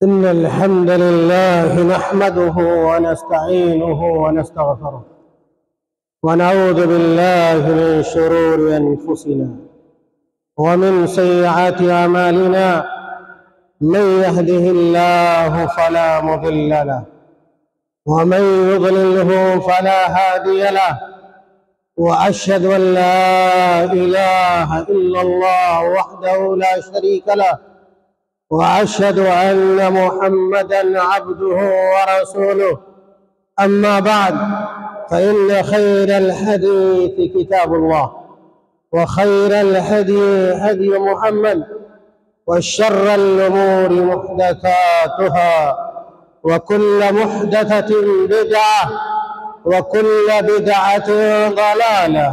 إن الحمد لله نحمده ونستعينه ونستغفره ونعوذ بالله من شرور أنفسنا ومن سيئات أعمالنا. من يهده الله فلا مضل له ومن يضلله فلا هادي له، وأشهد أن لا إله إلا الله وحده لا شريك له، وأشهد أن محمدًا عبده ورسوله. أما بعد، فإن خير الحديث كتاب الله، وخير الهدي هدي محمد، وشر الأمور محدثاتها، وكل محدثة بدعة، وكل بدعة ضلالة،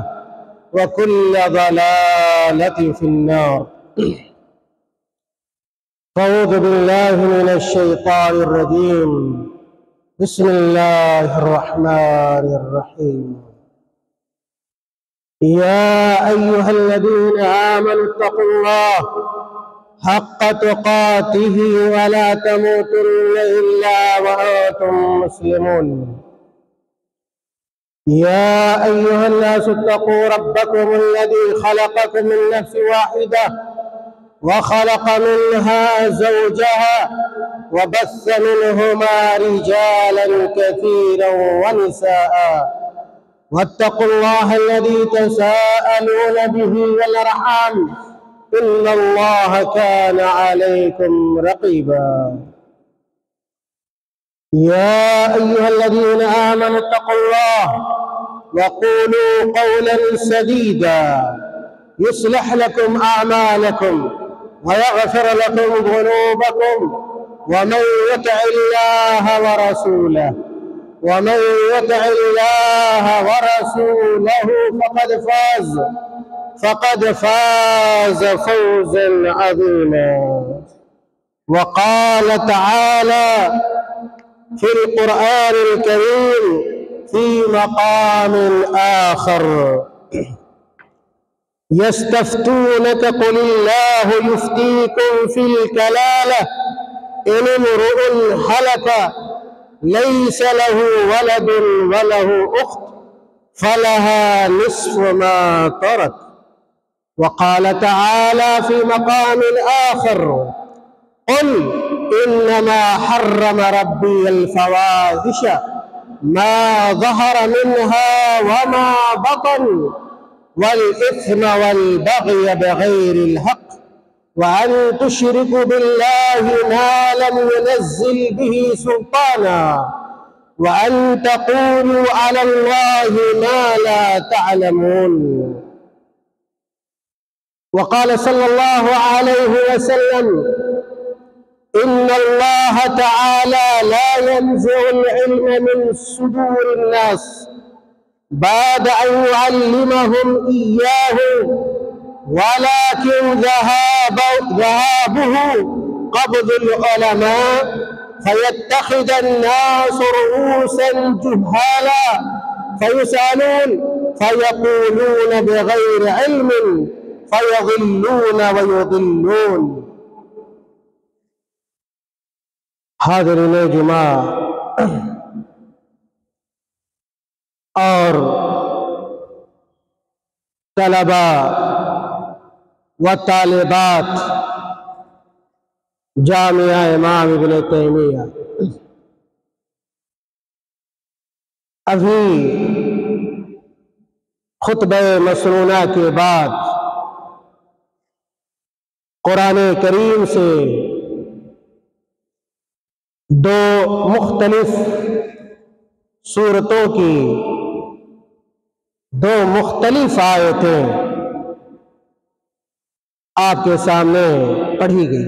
وكل ضلالة في النار. أعوذ بالله من الشيطان الرجيم. بسم الله الرحمن الرحيم. يا أيها الذين آمنوا اتقوا الله حق تقاته ولا تموتن إلا وأنتم مسلمون. يا أيها الناس اتقوا ربكم الذي خلقكم من نفس واحدة وخلق منها زوجها وبث منهما رجالا كثيرا ونساء، واتقوا الله الذي تساءلون به والأرحام إن الله كان عليكم رقيبا. يا أيها الذين آمنوا اتقوا الله وقولوا قولا سديدا يصلح لكم أعمالكم ويغفر لكم ذنوبكم، ومن يطع الله ورسوله فقد فاز فوزا عظيما. وقال تعالى في القرآن الكريم في مقام آخر: يستفتونك قل الله يفتيكم في الكلالة إن امرؤ هلك ليس له ولد وله أخت فلها نصف ما ترك. وقال تعالى في مقام آخر: قل إنما حرم ربي الفواحش ما ظهر منها وما بطن والإثم والبغي بغير الحق وأن تشركوا بالله ما لم ينزل به سلطانا وأن تقولوا على الله ما لا تعلمون. وقال صلى الله عليه وسلم: إن الله تعالى لا ينزع العلم من صدور الناس بعد أن يعلمهم إياه، ولكن ذهابه قبض العلماء فيتخذ الناس رؤوسا جهالا فيسألون فيقولون بغير علم فيضلون ويضلون. حاضرین جماع اور طلبا و طالبات جامعہ امام ابن تیمیہ، ابھی خطبہ مسنونہ کے بعد قرآن کریم سے دو مختلف سورتوں کی دو مختلف آیتیں آپ کے سامنے پڑھی گئی۔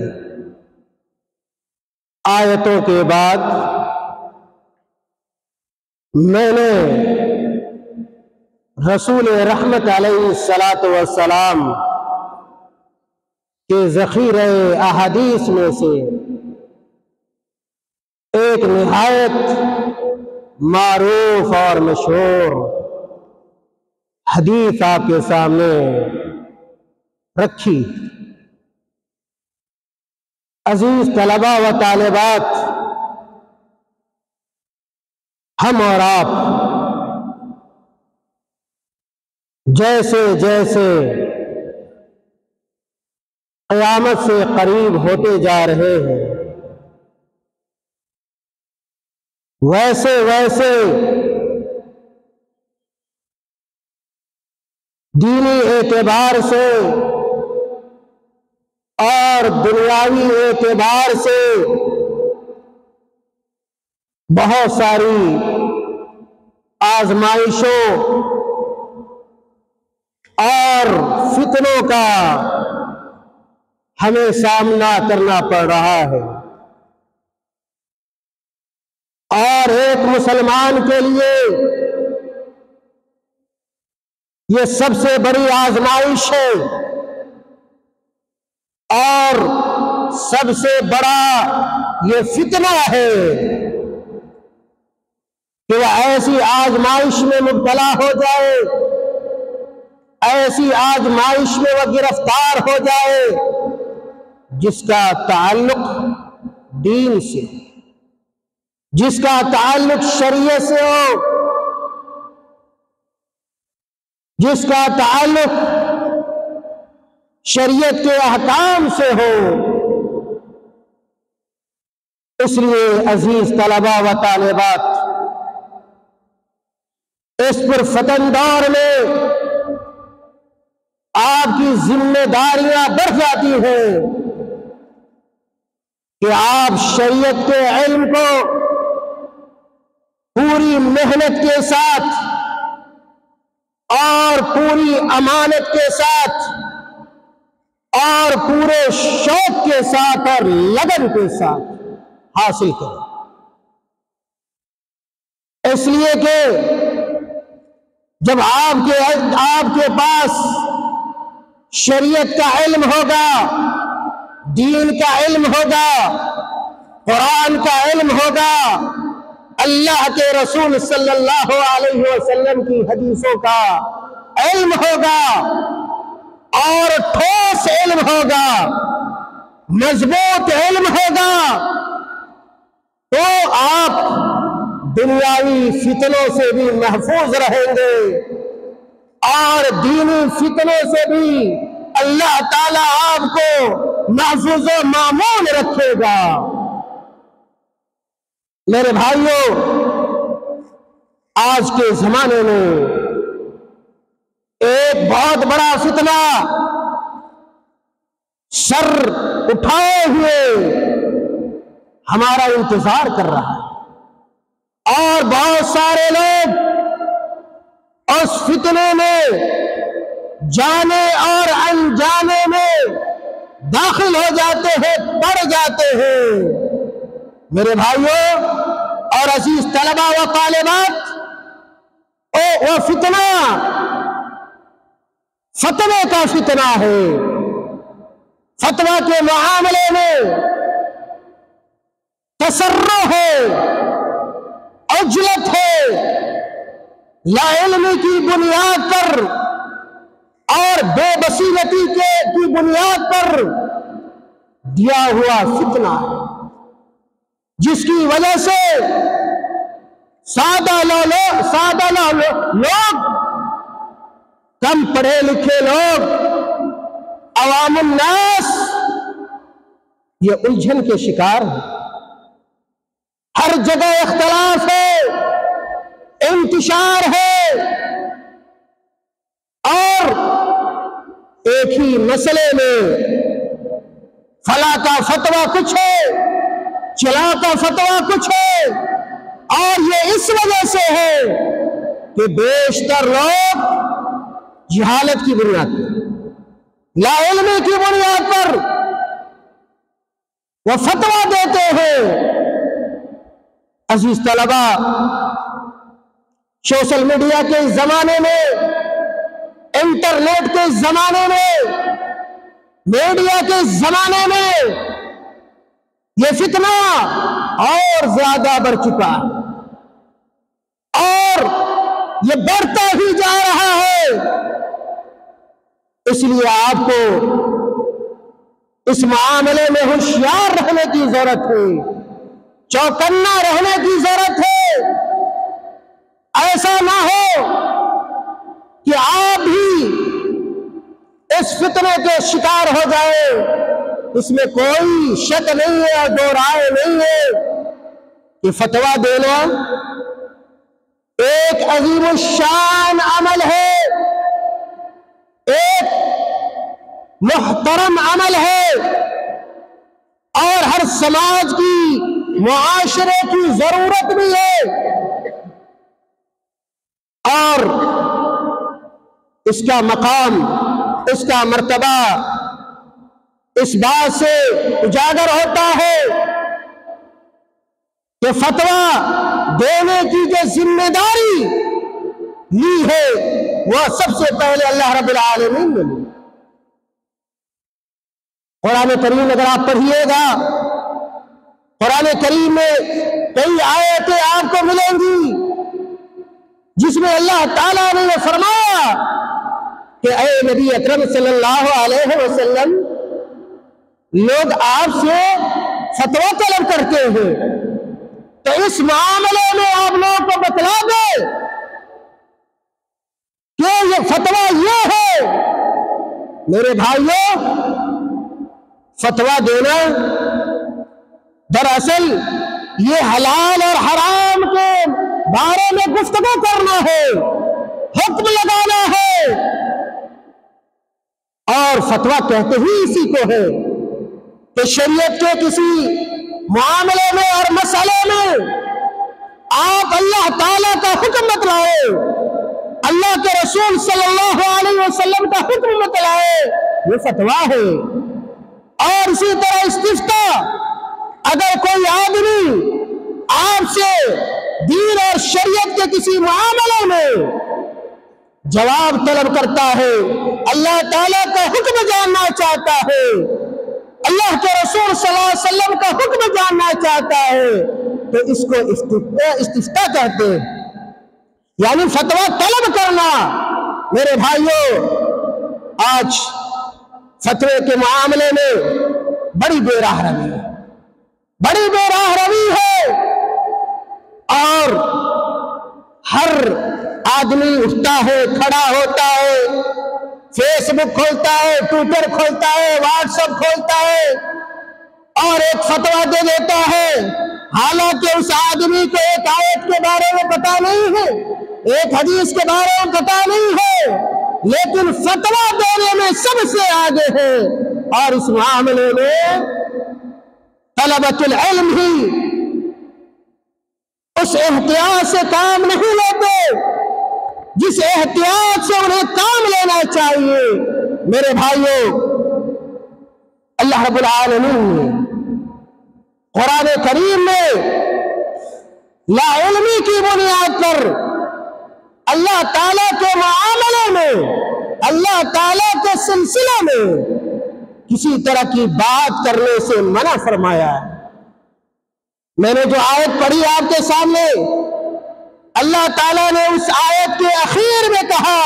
آیتوں کے بعد میں نے رسول رحمت علیہ السلام کے ذخیرہ احادیث میں سے ایک نہایت معروف اور مشہور حدیث آپ کے سامنے رکھی۔ عزیز طلباء و طالبات، ہم اور آپ جیسے جیسے قیامت سے قریب ہوتے جا رہے ہیں، ویسے ویسے دینی اعتبار سے اور دنیاوی اعتبار سے بہت ساری آزمائشوں اور فتنوں کا ہمیں سامنا کرنا پڑ رہا ہے، اور ایک مسلمان کے لیے یہ سب سے بڑی آزمائش ہے اور سب سے بڑا یہ فتنہ ہے کہ وہ ایسی آزمائش میں مبتلا ہو جائے، ایسی آزمائش میں وہ گرفتار ہو جائے جس کا تعلق دین سے، جس کا تعلق شریعت سے ہو، جس کا تعلق شریعت کے احکام سے ہو۔ اس لیے عزیز طلباء و طالبات، اس پر فتن دور میں آپ کی ذمہ داریاں بڑھ جاتی ہیں کہ آپ شریعت کے علم کو پوری محنت کے ساتھ اور پوری امانت کے ساتھ اور پورے شوق کے ساتھ اور لگن کے ساتھ حاصل کریں، اس لیے کہ جب آپ کے پاس شریعت کا علم ہوگا، دین کا علم ہوگا، قرآن کا علم ہوگا، اللہ کے رسول صلی اللہ علیہ وسلم کی حدیثوں کا علم ہوگا اور ٹھوس علم ہوگا، مضبوط علم ہوگا، تو آپ دنیاوی فتنوں سے بھی محفوظ رہیں گے اور دینی فتنوں سے بھی اللہ تعالیٰ آپ کو محفوظ و مامون رکھے گا۔ میرے بھائیوں، آج کے زمانے میں ایک بہت بڑا فتنہ سر اٹھائے ہوئے ہمارا انتظار کر رہا ہے، اور بہت سارے لوگ اس فتنے میں جانے اور انجانے میں داخل ہو جاتے ہیں، پڑ جاتے ہیں۔ میرے بھائیوں اور عزیز طلباء و طالبات، وہ فتنہ فتوے کا فتنہ ہے۔ فتویٰ کے معاملے میں تسرع ہے، عجلت ہے، لا علمی کی بنیاد پر اور بے بصیرتی کی بنیاد پر دیا ہوا فتنہ ہے، جس کی وجہ سے سادہ لوگ، کم پڑھے لکھے لوگ، عوام الناس یہ الجھن کے شکار ہیں۔ ہر جگہ اختلاف ہے، انتشار ہے، اور ایک ہی مسئلے میں فلاں کا فتویٰ کچھ ہے، چلا کا فتویٰ کچھ ہے، اور یہ اس وجہ سے ہے کہ بیشتر لوگ جہالت کی بنیاد پر، لا علمی کی بنیاد پر وہ فتویٰ دیتے ہیں۔ عزیز طلباء، سوشل میڈیا کے زمانے میں، انٹرنیٹ کے زمانے میں، میڈیا کے زمانے میں یہ فتنہ اور زیادہ بڑھ چکا ہے، اور یہ بڑھتا ہی جا رہا ہے۔ اس لیے آپ کو اس معاملے میں ہوشیار رہنے کی ضرورت ہے، چوکنا رہنے کی ضرورت ہے۔ ایسا نہ ہو کہ آپ بھی اس فتنے کے شکار ہو جائے۔ اس میں کوئی شک نہیں ہے اور دو رائے نہیں ہے کہ فتویٰ دینا ایک عظیم الشان عمل ہے، ایک محترم عمل ہے، اور ہر سماج کی، معاشرے کی ضرورت بھی ہے، اور اس کا مقام، اس کا مرتبہ اس بات سے اجاگر ہوتا ہے کہ فتویٰ دینے کی جو ذمہ داری لی ہے وہ سب سے پہلے اللہ رب العالمین نے لی۔ قرآن کریم اگر آپ پڑھیے گا، قرآن کریم میں کئی آیتیں آپ کو ملیں گی جس میں اللہ تعالیٰ نے یہ فرمایا کہ اے نبی اکرم صلی اللہ علیہ وسلم، لوگ آپ سے فتویٰ طلب کرتے ہیں، تو اس معاملے میں آپ لوگوں کو بتلا دے کہ یہ فتویٰ یہ ہے۔ میرے بھائیوں، فتویٰ دینا دراصل یہ حلال اور حرام کے بارے میں گفتگو کرنا ہے، حکم لگانا ہے، اور فتویٰ کہتے ہی اسی کو ہے کہ شریعت کے کسی معاملے میں اور مسئلے میں آپ اللہ تعالیٰ کا حکم بتلائے، اللہ کے رسول صلی اللہ علیہ وسلم کا حکم بتلائے، یہ فتویٰ ہے۔ اور اسی طرح استفتاء، اگر کوئی آدمی آپ سے دین اور شریعت کے کسی معاملے میں جواب طلب کرتا ہے، اللہ تعالیٰ کا حکم جاننا چاہتا ہے، اللہ کے رسول صلی اللہ علیہ وسلم کا حکم جاننا چاہتا ہے، تو اس کو استفتاء کہتے ہیں، یعنی فتویٰ طلب کرنا۔ میرے بھائیوں، آج فتوے کے معاملے میں بڑی بے راہ روی ہے، بڑی بے راہ روی ہے، اور ہر آدمی اٹھتا ہے، کھڑا ہوتا ہے، فیس بک کھولتا ہے، ٹویٹر کھولتا ہے، واٹس ایپ کھولتا ہے، اور ایک فتویٰ دے دیتا ہے، حالانکہ اس آدمی کو ایک آیت کے بارے میں پتہ نہیں ہے، ایک حدیث کے بارے میں پتہ نہیں ہے، لیکن فتویٰ دینے میں سب سے آگے ہے۔ اور اس معاملے میں طلبۃ العلم ہی اس احتیاط سے کام نہیں لیتے جس احتیاط سے انہیں کام لینا چاہیے۔ میرے بھائیوں، اللہ رب العالمین نے قرآن کریم میں لا علمی کی بنیاد پر اللہ تعالیٰ کے معاملے میں، اللہ تعالیٰ کے سلسلے میں کسی طرح کی بات کرنے سے منع فرمایا ہے۔ میں نے جو آیت پڑھی آپ کے سامنے، اللہ تعالیٰ نے اس آیت کے اخیر میں کہا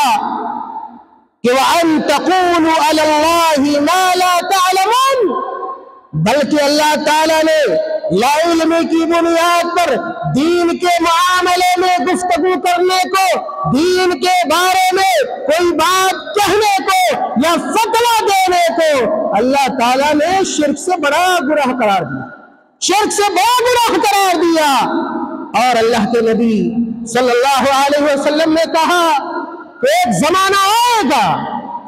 کہ وَأَن تَقُولُوا عَلَى اللَّهِ مَا لَا تَعْلَمُونَ، بلکہ اللہ تعالیٰ نے لا علم کی بنیاد پر دین کے معاملے میں گفتگو کرنے کو، دین کے بارے میں کوئی بات کہنے کو یا فتویٰ دینے کو اللہ تعالیٰ نے شرک سے بڑا گناہ قرار دیا، شرک سے بڑا گناہ قرار دیا۔ اور اللہ کے نبی صلی اللہ علیہ وسلم نے کہا کہ ایک زمانہ آئے گا،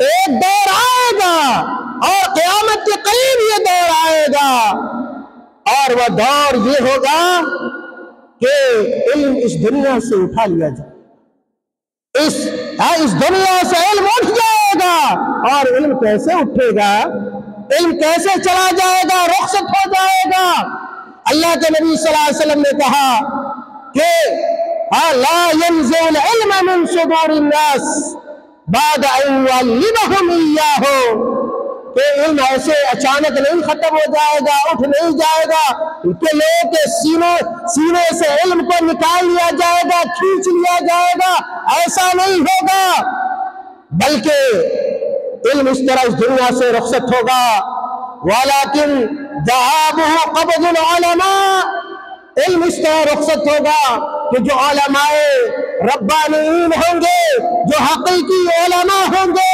ایک دور آئے گا، اور قیامت کے قریب یہ دور آئے گا، اور وہ دور یہ ہوگا کہ علم اس دنیا سے اٹھا لیا جائے، اس دنیا سے علم اٹھ جائے گا۔ اور علم کیسے اٹھے گا، علم کیسے چلا جائے گا، رخصت ہو جائے گا۔ اللہ کے نبی صلی اللہ علیہ وسلم نے کہا کہ لا ينزع العلم من صدور الناس بعد ان يعلمهم اياه، کہ علم ایسے اچانک نہیں ختم ہو جائے گا، اٹھ نہیں جائے گا کہ لوگوں کے سینے سے علم کو نکال لیا جائے گا، کھینچ لیا جائے گا، ایسا نہیں ہوگا، بلکہ علم اس طرح اس دنیا سے رخصت ہوگا۔ ولیکن ذهابه قبض العلماء، علم اس طرح رخصت ہوگا کہ جو علماء ربانیین ہوں گے، جو حقیقی علماء ہوں گے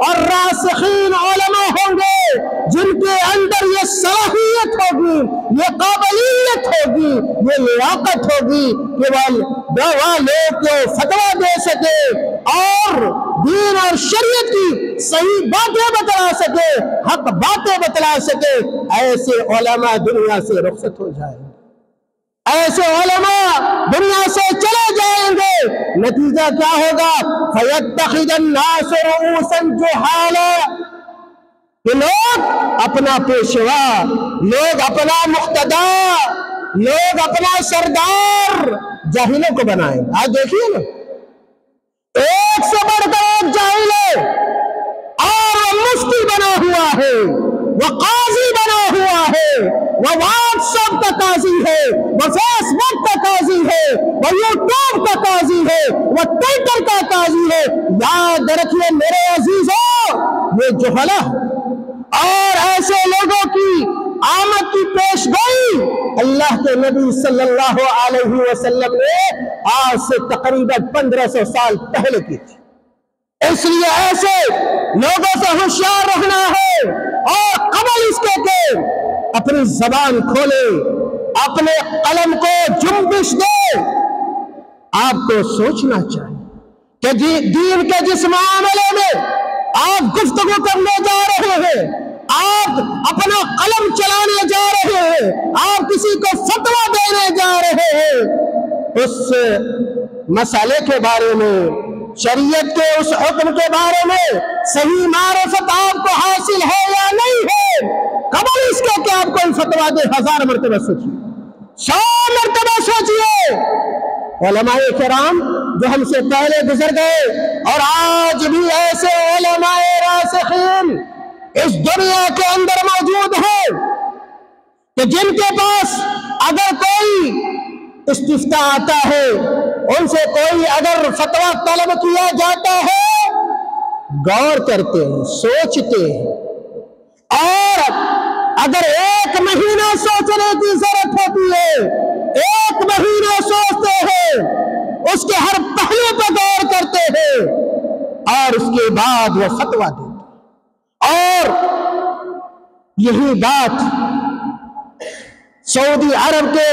اور راسخین علماء ہوں گے، جن کے اندر یہ صلاحیت ہوگی، یہ قابلیت ہوگی، یہ لیاقت ہوگی کہ وہ لوگ کو فتویٰ دے سکے اور دین اور شریعت کی صحیح باتیں بتلا سکے، حق باتیں بتلا سکے، ایسے علماء دنیا سے رخصت ہو جائیں گے، ایسے علماء دنیا سے چلے جائیں گے۔ نتیجہ کیا ہوگا؟ فَيَتَّخِذَ النَّاسُ رُؤُوسًا جُهَالًا، کہ لوگ اپنا پیشوا، لوگ اپنا مقتدا، لوگ اپنا سردار جاہلوں کو بنائیں۔ آج دیکھیے نا، ایک سے بڑھ کر ایک جاہل ہے، اور وہ مفتی بنا ہوا ہے، وہ قاضی بنا ہوا ہے، وہ واٹس ایپ کا قاضی ہے، وہ فیس بک کا قاضی ہے، وہ یوٹیوب کا قاضی ہے، وہ ٹویٹر کا قاضی ہے۔ یاد رکھیے میرے عزیزوں، یہ جہلا اور ایسے لوگوں کی آمد کی پیش گوئی اللہ کے نبی صلی اللہ علیہ وسلم نے آج سے تقریباً 1500 سال پہلے کی تھی۔ اس لیے ایسے لوگوں سے ہوشیار رہنا ہے، اور قبل اس کے کہ اپنی زبان کھولے، اپنے قلم کو جنبش دے، آپ کو سوچنا چاہیے کہ دین کے جس معاملے میں آپ گفتگو کرنے جا رہے ہیں، آپ اپنا قلم چلانے جا رہے ہیں، آپ کسی کو فتویٰ دینے جا رہے ہیں، اس مسئلے کے بارے میں، شریعت کے اس حکم کے بارے میں صحیح معرفت آپ کو حاصل ہے یا نہیں ہے؟ قبل اس کے کہ آپ کوئی فتویٰ دے 1000 مرتبہ سوچیے، 100 مرتبہ سوچیے۔ علماء کرام جو ہم سے پہلے گزر گئے اور آج بھی ایسے علماء راسخین اس دنیا کے اندر موجود ہیں کہ جن کے پاس اگر کوئی استفتاء آتا ہے، ان سے کوئی اگر فتویٰ طلب کیا جاتا ہے، غور کرتے ہیں، سوچتے ہیں، اور اگر 1 مہینہ سوچنے کی ضرورت ہوتی ہے، 1 مہینہ سوچتے ہیں، اس کے ہر پہلو پر غور کرتے ہیں، اور اس کے بعد وہ فتویٰ دیتے ہیں۔ اور یہی بات سعودی عرب کے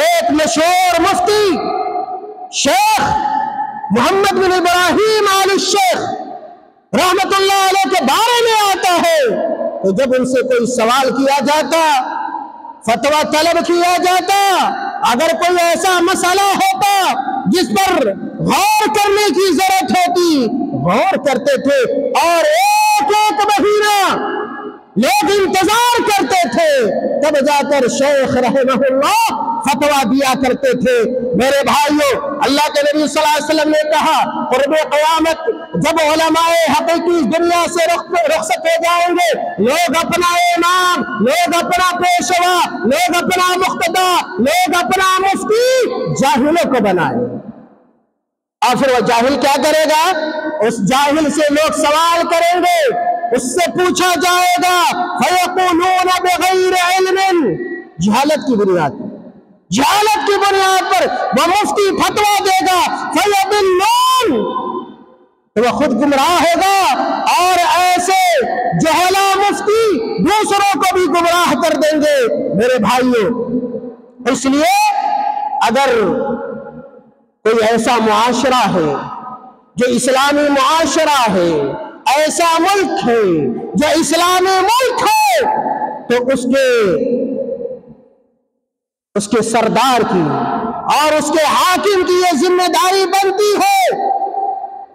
ایک مشہور مفتی شیخ محمد بن ابراہیم آل الشیخ رحمت اللہ علیہ کے بارے میں آتا ہے، تو جب ان سے کوئی سوال کیا جاتا، فتویٰ طلب کیا جاتا، اگر کوئی ایسا مسئلہ ہوتا جس پر غور کرنے کی ضرورت ہوتی، غور کرتے تھے، اور ایک مہینہ لوگ انتظار کرتے تھے، تب جا کر شیخ رحمہ اللہ فتویٰ دیا کرتے تھے۔ میرے بھائیوں، اللہ کے نبی صلی اللہ علیہ وسلم نے کہا قرب قیامت جب علماء حقیقی دنیا سے رخصت ہو جائیں گے، لوگ اپنا امام، لوگ اپنا پیشوا، لوگ اپنا مقتدا، لوگ اپنا مفتی جاہلوں کو بنائیں، اور پھر وہ جاہل کیا کرے گا؟ اس جاہل سے لوگ سوال کریں گے، اس سے پوچھا جائے گا، فَيَقُولُونَ بِغَيْرِ عِلْمٍ، جہالت کی بنیاد پر، جہالت کی بنیاد پر وہ مفتی فتویٰ دے گا، فَيَضِلُّونَ، تو وہ خود گمراہ ہوگا، اور ایسے جہلا مفتی دوسروں کو بھی گمراہ کر دیں گے۔ میرے بھائیوں، اس لیے اگر کوئی ایسا معاشرہ ہے جو اسلامی معاشرہ ہے، ایسا ملک ہے جو اسلامی ملک ہے، تو اس کے سردار کی اور اس کے حاکم کی یہ ذمہ داری بنتی ہے۔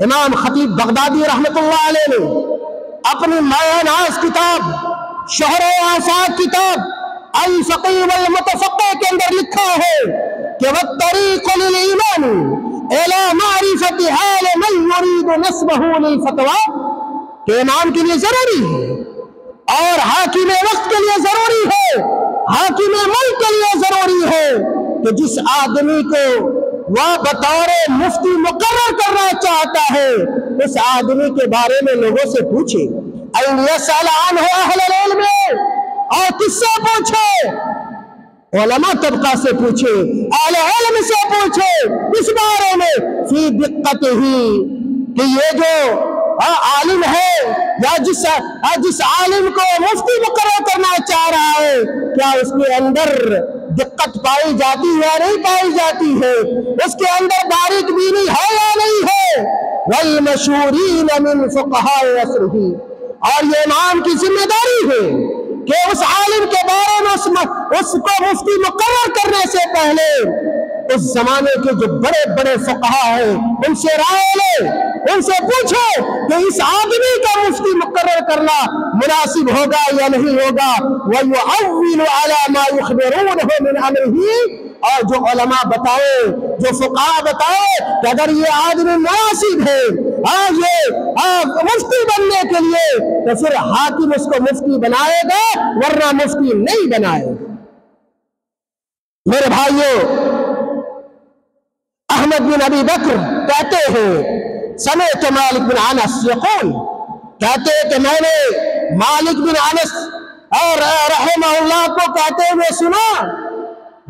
امام خطیب بغدادی رحمت اللہ علیہ نے اپنی مایہ ناز کتاب، شہر آفاق کتاب الفقی والمتفقہ کے اندر لکھا ہے کہ وَالطَّرِيقُ لِلْإِيمَانِ إِلَى مَعْرِفَةِ حَالِ مَنْ يُرِيدُ نَسْبَهُ لِلْفَتْوَى، کہ امام کے لیے ضروری ہے اور حاکم وقت کے لیے ضروری ہے، حاکم ملک کے لیے ضروری ہے کہ جس آدمی کو وہ بطور مفتی مقرر کرنا چاہتا ہے، اس آدمی کے بارے میں لوگوں سے پوچھے، أَنْ يَسْأَلَ عَنْهُ أَهْلَ الْعِلْمِ، اور کس سے پوچھے؟ علماء طبقہ سے پوچھے، اہل علم سے پوچھے، اس بارے میں فی دقت ہی کہ یہ جو عالم ہے یا جس عالم کو مفتی مقرر کرنا چاہ رہا ہے، کیا اس کے اندر دقت پائی جاتی ہے یا نہیں پائی جاتی ہے؟ اس کے اندر باریک بینی ہے یا نہیں ہے؟ والمشہورین من فقہاء عصرہ، اور یہ امام کی ذمہ داری ہے کہ اس عالم کے بارے میں اس کو مفتی مقرر کرنے سے پہلے اس زمانے کے جو بڑے بڑے فقہاء ہیں ان سے رائے لے، ان سے پوچھو کہ اس آدمی کا مفتی مقرر کرنا مناسب ہوگا یا نہیں ہوگا۔ وَيُعَوِّلُ عَلَى مَا يُخْبِرُونَهُ مِنْ أَمْرِهِ، اور جو علماء بتائے، جو فقہاء بتائے کہ اگر یہ آدمی مناسب ہے اور یہ مفتی بننے کے لیے، تو پھر حاکم اس کو مفتی بنائے گا، ورنہ مفتی نہیں بنائے گا۔ میرے بھائیوں، احمد بن ابی بکر کہتے ہیں سمعت مالک بن انس یقول، کہتے ہیں کہ میں نے مالک بن انس اور رحمہ اللہ کو کہتے ہوئے سنا۔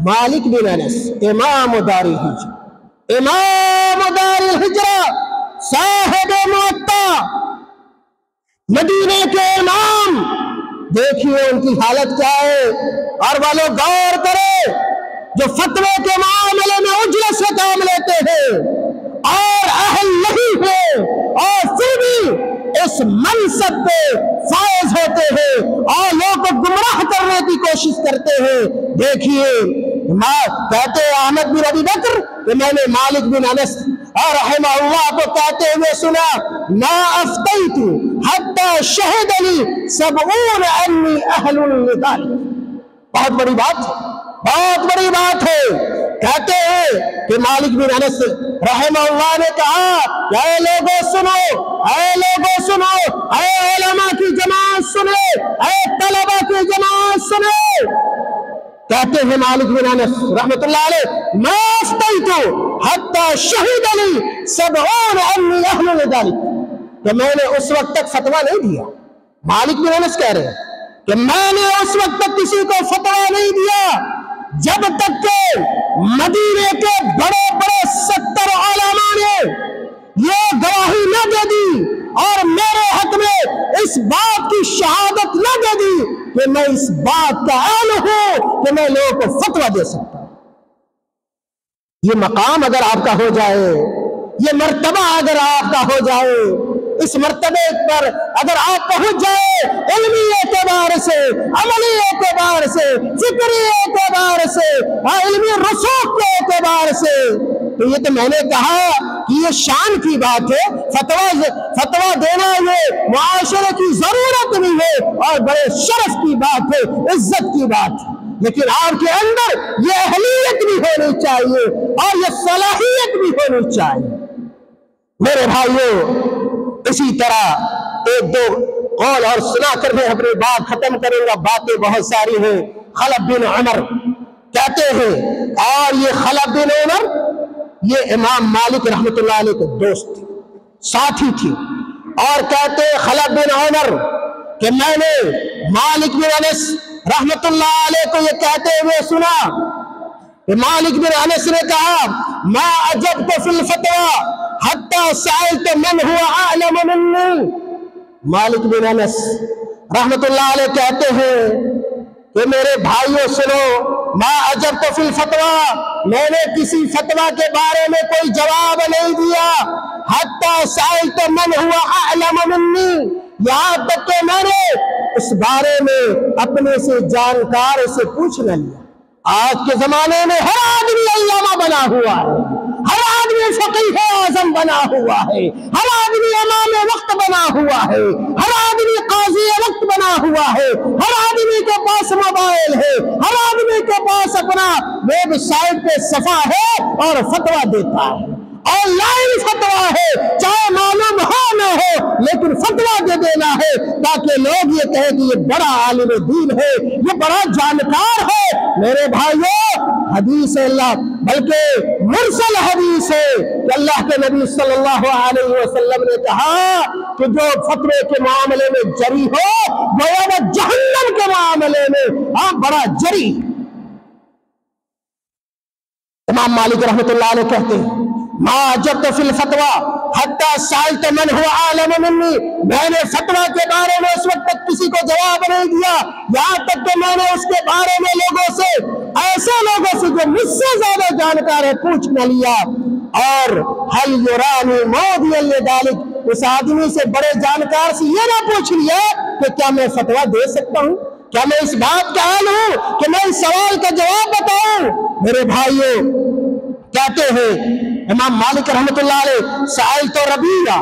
مالک بن انس امام دار الہجرہ، امام دار الہجرہ، صاحب موطا، مدینے کے امام، دیکھیے ان کی حالت کیا ہے، اور وہ لوگ غور کرے جو فتوے کے معاملے میں اجرت سے کام لیتے ہیں اور اہل نہیں ہے، اور پھر بھی اس منصب پہ فائز ہوتے ہیں اور لوگوں کو گمراہ کرنے کی کوشش کرتے ہیں۔ دیکھیے کہتے ہیں احمد بن ابی بکر کہ میں نے مالک بن انس اور رحمہ اللہ کو کہتے ہوئے سنا، ما افتیت حتی شہد لی 70 انی اہل لذالک۔ بہت بڑی بات ہے، بہت بڑی بات ہے۔ کہتے ہیں کہ مالک بن انس رحمہ اللہ نے کہا کہ اے لوگوں سنو، اے لوگوں سنو، اے علماء کی جماعت سنو، اے طلبہ کی جماعت سنو۔ کہتے ہیں مالک بن انس رحمت اللہ علیہ، ما افتیت حتی شہد لی 70 انی اہل لذالک، کہ میں نے اس وقت تک فتویٰ نہیں دیا۔ مالک بن انس کہہ رہے ہیں کہ میں نے اس وقت تک کسی کو فتویٰ نہیں دیا جب تک کہ مدینے کے بڑے بڑے 70 علماء نے یہ گواہی نہ دے دی اور میرے حق میں اس بات کی شہادت نہ دے دی کہ میں اس بات کا اہل ہوں کہ میں لوگوں کو فتویٰ دے سکتا ہوں۔ یہ مقام اگر آپ کا ہو جائے، یہ مرتبہ اگر آپ کا ہو جائے، اس مرتبے پر اگر آپ پہنچ جائے علمی اعتبار سے، عملی اعتبار سے، فکری اعتبار سے، علمی رسوخ کے اعتبار سے، تو یہ تو میں نے کہا کہ یہ شان کی بات ہے۔ فتویٰ دینا یہ معاشرے کی ضرورت بھی ہے اور بڑے شرف کی بات ہے، عزت کی بات ہے، لیکن آپ کے اندر یہ اہلیت بھی ہونی چاہیے اور یہ صلاحیت بھی ہونی چاہیے۔ میرے بھائیوں، اسی طرح ایک دو قول اور سنا کر میں اپنی بات ختم کروں گا، باتیں بہت ساری ہیں۔ خلف بن عمر کہتے ہیں، اور یہ خلف بن عمر یہ امام مالک رحمت اللہ علیہ کے دوست تھے، ساتھی تھی، اور کہتے ہیں خلف بن عمر کہ میں نے مالک بن انس رحمت اللہ علیہ کو یہ کہتے ہوئے سنا کہ مالک بن انس نے کہا، ما عجبت فی الفتوى حتی سألت من هو اعلم منی۔ مالک بن انس رحمت اللہ علیہ کہتے ہیں کہ میرے بھائیوں سنو، ما عجبت فی الفتوى، میں نے کسی فتویٰ کے بارے میں کوئی جواب نہیں دیا، حتی سألت من هو اعلم منی، یہاں تک کہ میں نے اس بارے میں اپنے سے جانکار سے پوچھ نہ لیا۔ آج کے زمانے میں ہر آدمی علامہ بنا ہوا ہے، ہر آدمی فقیہ اعظم بنا ہوا ہے، ہر آدمی امام وقت بنا ہوا ہے، ہر آدمی قاضی وقت بنا ہوا ہے، ہر آدمی کے پاس موبائل ہے، ہر آدمی کے پاس اپنا ویب سائٹ پہ صفحہ ہے اور فتویٰ دیتا ہے، آن لائن فتویٰ ہے، چاہے معلوم ہو نہ ہو لیکن فتویٰ دے دینا ہے تاکہ لوگ یہ کہیں کہ یہ بڑا عالم دین ہے، یہ بڑا جانکار ہے۔ میرے بھائیوں، حدیث ہے اللہ، بلکہ مرسل حدیث ہے کہ اللہ کے نبی صلی اللہ علیہ وسلم نے کہا کہ جو فتوے کے معاملے میں جری ہو وہ جہنم کے معاملے میں بڑا جری۔ امام مالک رحمۃ اللہ علیہ کہتے ہیں ما جبت فی الفتوی حتی سألت من هو عالم منی، میں نے فتویٰ کے بارے میں اس وقت تک کسی کو جواب نہیں دیا یہاں تک کہ میں نے اس کے بارے میں لوگوں سے، ایسے لوگوں سے جو مجھ سے زیادہ جانکار ہے، پوچھ نہ لیا۔ اور هل یرانی مودیا لذلک، اس آدمی سے بڑے جانکار سے یہ نہ پوچھ لیا کہ کیا میں فتویٰ دے سکتا ہوں، کیا میں اس بات کا اہل ہوں کہ میں اس سوال کا جواب بتاؤں۔ میرے بھائیوں کہتے ہیں امام مالک رحمۃ اللہ علیہ سألت ربیہ،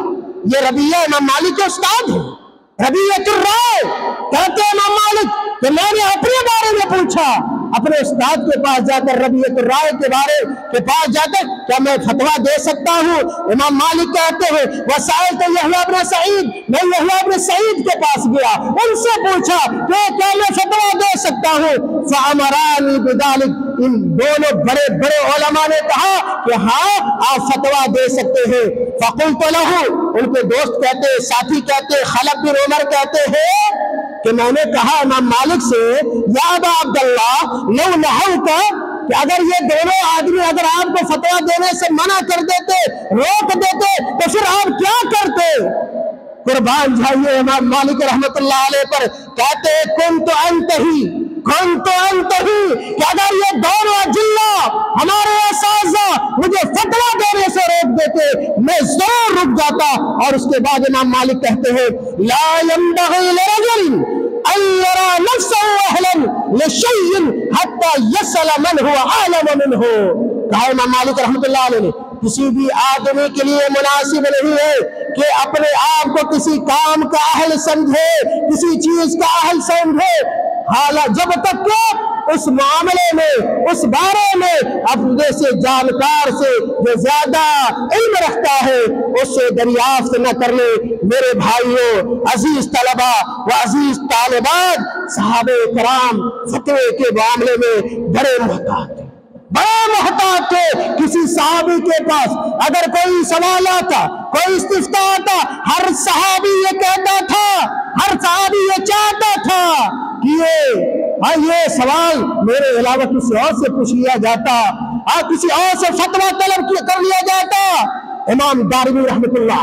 یہ ربیہ امام مالک کے استاد ہیں، ربیعۃ الرائے، کہتے ہیں امام مالک کہ میں نے اپنے بارے میں پوچھا اپنے استاد کے پاس جا کر، ربیعۃ الرائے کے بارے کے پاس جا کر کیا میں فتویٰ دے سکتا ہوں۔ امام مالک کہتے ہیں وسألت یحییٰ بن سعید، میں یحییٰ بن سعید کے پاس گیا، ان سے پوچھا کہ کیا میں فتویٰ دے سکتا ہوں، فأمرانی بذلک، ان دونوں بڑے بڑے علماء نے کہا کہ ہاں آپ فتویٰ دے سکتے ہیں۔ فقلت لہ، ان کے دوست کہتے ہیں، ساتھی کہتے ہیں، خلف بن عمر کہتے ہیں کہ میں نے کہا امام مالک سے یا ابا عبداللہ لو نہوک، کہ اگر یہ دونوں آدمی اگر آپ کو فتویٰ دینے سے منع کر دیتے، روک دیتے، تو پھر آپ کیا کرتے؟ قربان جائیے امام مالک رحمت اللہ علیہ پر، کہتے ہیں کنت انتہی کہ اگر یہ دونوں اجلہ ہمارے اساتذہ مجھے فتویٰ دینے سے روک دیتے میں ضرور رک جاتا۔ اور اس کے بعد امام مالک کہتے ہیں لا ينبغي لرجل ان يرى نفسه اهلا لشيء حتى يسأل من هو اعلم منه، کہا امام مالک رحمت اللہ علیہ نے کسی بھی آدمی کے لیے مناسب نہیں ہے کہ اپنے آپ کو کسی کام کا اہل سمجھے، کسی چیز کا اہل سمجھے، حالانکہ جب تک کہ اس معاملے میں، اس بارے میں اپنے سے جانکار سے جو زیادہ علم رکھتا ہے اس سے دریافت نہ کر لے۔ میرے بھائیوں، عزیز طلباء و عزیز طالبات، صحابہ کرام فتوے کے معاملے میں بڑے محتاط تھے۔ کسی صحابی کے پاس اگر کوئی سوال آتا، کوئی استفتاء آتا، ہر صحابی یہ کہتا تھا، ہر صحابی یہ چاہتا تھا کہ یہ سوال میرے علاوہ کسی اور سے پوچھ لیا جاتا، اور کسی اور سے فتویٰ طلب کر لیا جاتا۔ امام دارمی رحمت اللہ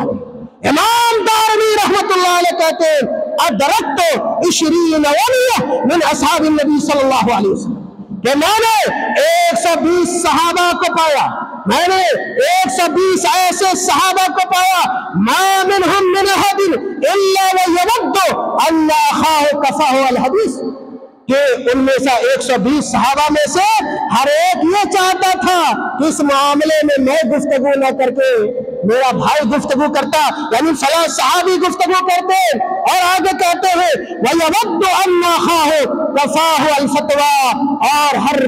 علیہ کہتے ہیں ادرکت 20 ولیہ من اصحاب النبی صلی اللہ علیہ وسلم، کہ میں نے 120 صحابہ کو پایا، میں نے 120 ایسے صحابہ کو پایا، ما منہم من احد الا ویود ان اخاہ کفاہ الحدیث، کہ ان میں سے 120 صحابہ میں سے ہر ایک یہ چاہتا تھا کہ اس معاملے میں گفتگو نہ کر کے میرا بھائی گفتگو کرتا، یعنی فلاں صحابی گفتگو کرتے، اور آگے کہتے ہیں وَيَوَدُّ أَنَّ أَخَاهُ كَفَاهُ الْفَتْوَى، اور ہر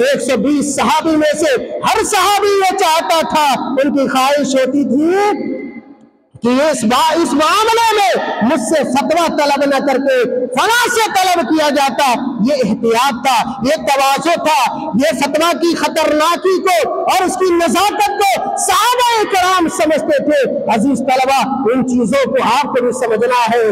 120 صحابی میں سے ہر صحابی یہ چاہتا تھا، ان کی خواہش ہوتی تھی کہ اس معاملے میں مجھ سے فتویٰ طلب نہ کر کے فلاں سے طلب کیا جاتا۔ یہ احتیاط تھا، یہ تواضع تھا، یہ فتویٰ کی خطرناکی کو اور اس کی نزاکت کو صحابہ کرام سمجھتے تھے۔ عزیز طلبہ، ان چیزوں کو آپ کو بھی سمجھنا ہے،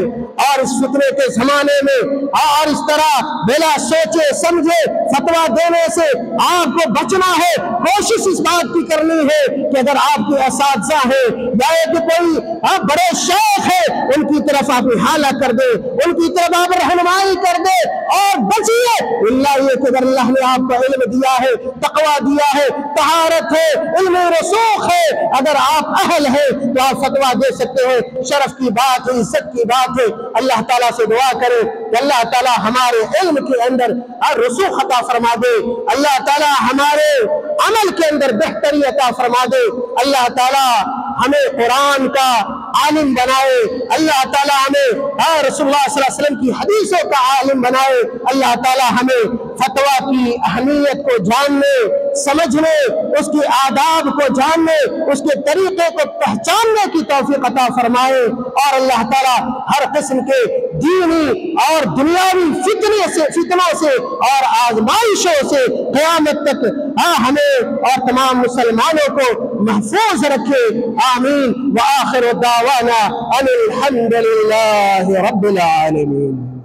اور اس فتنے کے زمانے میں اور اس طرح بلا سوچے سمجھے فتویٰ دینے سے آپ کو بچنا ہے۔ کوشش اس بات کی کرنی ہے کہ اگر آپ کے اساتذہ ہیں یا کہ کوئی بڑے شیخ ہے، ان کی طرف آپ احالہ کر دے، ان کی طرف آپ رہنمائی کر دے، اور بچیے اللہ یہ کہ اگر اللہ نے آپ کو علم دیا ہے، تقوی دیا ہے، طہارت ہے، علم رسوخ ہے، اگر آپ اہل ہیں تو آپ فتویٰ دے سکتے ہیں۔ شرف کی بات ہے، عزت کی بات ہے۔ اللہ تعالیٰ سے دعا کرے کہ اللہ تعالیٰ ہمارے علم کے اندر رسوخ عطا فرما دے، اللہ تعالیٰ ہمارے عمل کے اندر بہتری عطا فرما دے، اللہ تعالیٰ ہمیں قرآن کا عالم بنائے، اللہ تعالیٰ ہمیں رسول اللہ صلی اللہ علیہ وسلم کی حدیثوں کا عالم بنائے، اللہ تعالیٰ ہمیں فتویٰ کی اہمیت کو جاننے، سمجھنے، اس کی آداب کو جاننے، اس کے طریقے کو پہچاننے کی توفیق عطا فرمائے، اور اللہ تعالیٰ ہر قسم کے دینی اور دنیاوی فتنوں سے اور آزمائشوں سے قیامت تک ہمیں اور تمام مسلمانوں کو محفوظ رکھے، آمین۔ وآخر دعوانا ان الحمد للہ رب العالمین۔